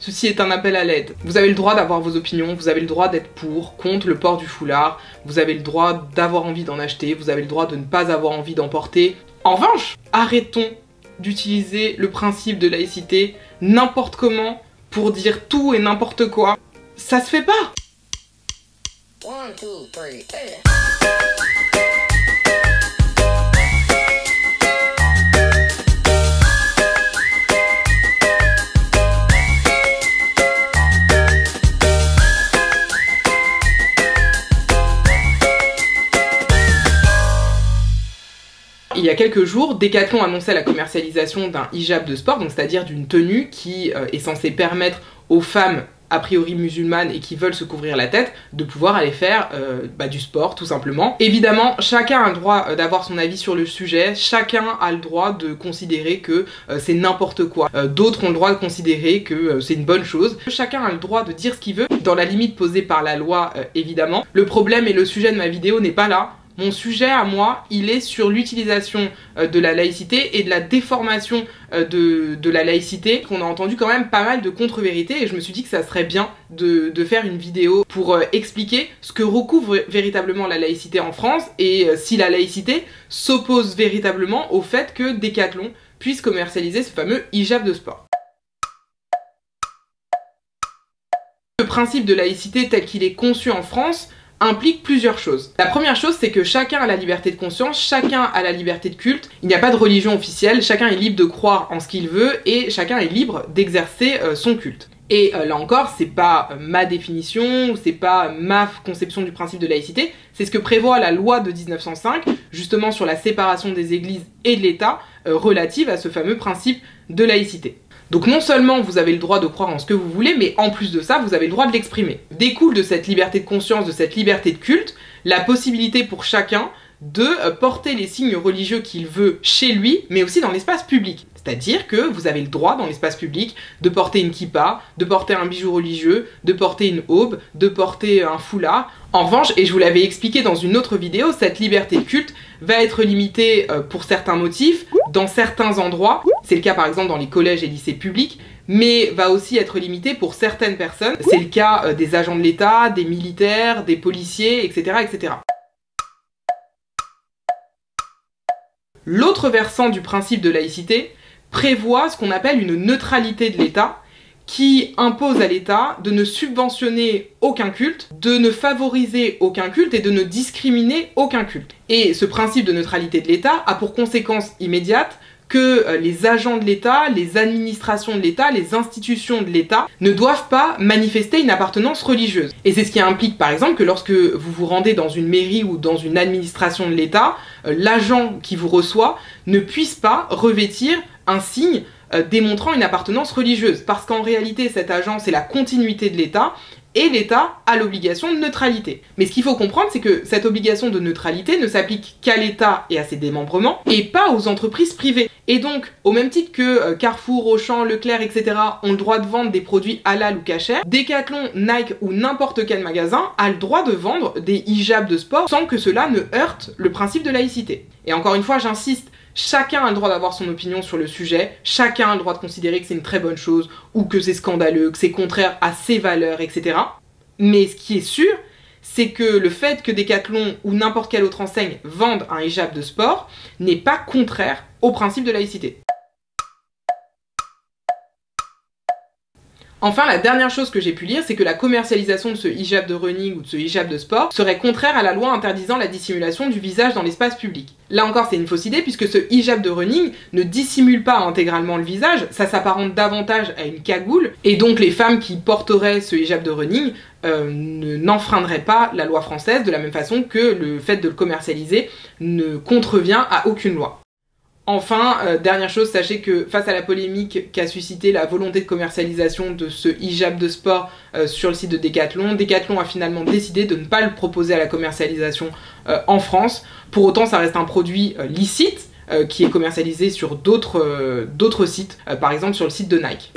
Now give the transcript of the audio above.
Ceci est un appel à l'aide. Vous avez le droit d'avoir vos opinions, vous avez le droit d'être pour, contre le port du foulard, vous avez le droit d'avoir envie d'en acheter, vous avez le droit de ne pas avoir envie d'en porter. En revanche, arrêtons d'utiliser le principe de laïcité n'importe comment pour dire tout et n'importe quoi. Ça se fait pas. 1, 2, 3, 4. Il y a quelques jours, Decathlon annonçait la commercialisation d'un hijab de sport, donc c'est-à-dire d'une tenue qui est censée permettre aux femmes a priori musulmanes et qui veulent se couvrir la tête de pouvoir aller faire du sport tout simplement. Évidemment, chacun a le droit d'avoir son avis sur le sujet, chacun a le droit de considérer que c'est n'importe quoi. D'autres ont le droit de considérer que c'est une bonne chose. Chacun a le droit de dire ce qu'il veut, dans la limite posée par la loi évidemment. Le problème et le sujet de ma vidéo n'est pas là. Mon sujet à moi, il est sur l'utilisation de la laïcité et de la déformation de la laïcité. On a entendu quand même pas mal de contre-vérités et je me suis dit que ça serait bien de faire une vidéo pour expliquer ce que recouvre véritablement la laïcité en France et si la laïcité s'oppose véritablement au fait que Decathlon puisse commercialiser ce fameux hijab de sport. Le principe de laïcité tel qu'il est conçu en France implique plusieurs choses. La première chose, c'est que chacun a la liberté de conscience, chacun a la liberté de culte, il n'y a pas de religion officielle, chacun est libre de croire en ce qu'il veut et chacun est libre d'exercer son culte. Et là encore, c'est pas ma définition, ou c'est pas ma conception du principe de laïcité, c'est ce que prévoit la loi de 1905, justement sur la séparation des églises et de l'État, relative à ce fameux principe de laïcité. Donc non seulement vous avez le droit de croire en ce que vous voulez, mais en plus de ça, vous avez le droit de l'exprimer. Découle de cette liberté de conscience, de cette liberté de culte, la possibilité pour chacun de porter les signes religieux qu'il veut chez lui, mais aussi dans l'espace public. C'est-à-dire que vous avez le droit dans l'espace public de porter une kippa, de porter un bijou religieux, de porter une aube, de porter un foulard. En revanche, et je vous l'avais expliqué dans une autre vidéo, cette liberté de culte va être limitée pour certains motifs, dans certains endroits, c'est le cas par exemple dans les collèges et lycées publics, mais va aussi être limitée pour certaines personnes, c'est le cas des agents de l'État, des militaires, des policiers, etc. etc. L'autre versant du principe de laïcité prévoit ce qu'on appelle une neutralité de l'État, qui impose à l'État de ne subventionner aucun culte, de ne favoriser aucun culte et de ne discriminer aucun culte. Et ce principe de neutralité de l'État a pour conséquence immédiate que les agents de l'État, les administrations de l'État, les institutions de l'État ne doivent pas manifester une appartenance religieuse. Et c'est ce qui implique par exemple que lorsque vous vous rendez dans une mairie ou dans une administration de l'État, l'agent qui vous reçoit ne puisse pas revêtir un signe démontrant une appartenance religieuse. Parce qu'en réalité, cet agent, c'est la continuité de l'État et l'État a l'obligation de neutralité. Mais ce qu'il faut comprendre, c'est que cette obligation de neutralité ne s'applique qu'à l'État et à ses démembrements, et pas aux entreprises privées. Et donc, au même titre que Carrefour, Auchan, Leclerc, etc. ont le droit de vendre des produits halal ou kasher, Decathlon, Nike ou n'importe quel magasin a le droit de vendre des hijabs de sport sans que cela ne heurte le principe de laïcité. Et encore une fois, j'insiste, chacun a le droit d'avoir son opinion sur le sujet, chacun a le droit de considérer que c'est une très bonne chose, ou que c'est scandaleux, que c'est contraire à ses valeurs, etc. Mais ce qui est sûr, c'est que le fait que Decathlon ou n'importe quelle autre enseigne vende un hijab de sport n'est pas contraire au principe de laïcité. Enfin, la dernière chose que j'ai pu lire, c'est que la commercialisation de ce hijab de running ou de ce hijab de sport serait contraire à la loi interdisant la dissimulation du visage dans l'espace public. Là encore, c'est une fausse idée puisque ce hijab de running ne dissimule pas intégralement le visage, ça s'apparente davantage à une cagoule, et donc les femmes qui porteraient ce hijab de running n'enfreindraient pas la loi française de la même façon que le fait de le commercialiser ne contrevient à aucune loi. Enfin, dernière chose, sachez que face à la polémique qu'a suscité la volonté de commercialisation de ce hijab de sport sur le site de Decathlon, Decathlon a finalement décidé de ne pas le proposer à la commercialisation en France. Pour autant, ça reste un produit licite qui est commercialisé sur d'autres sites, par exemple sur le site de Nike.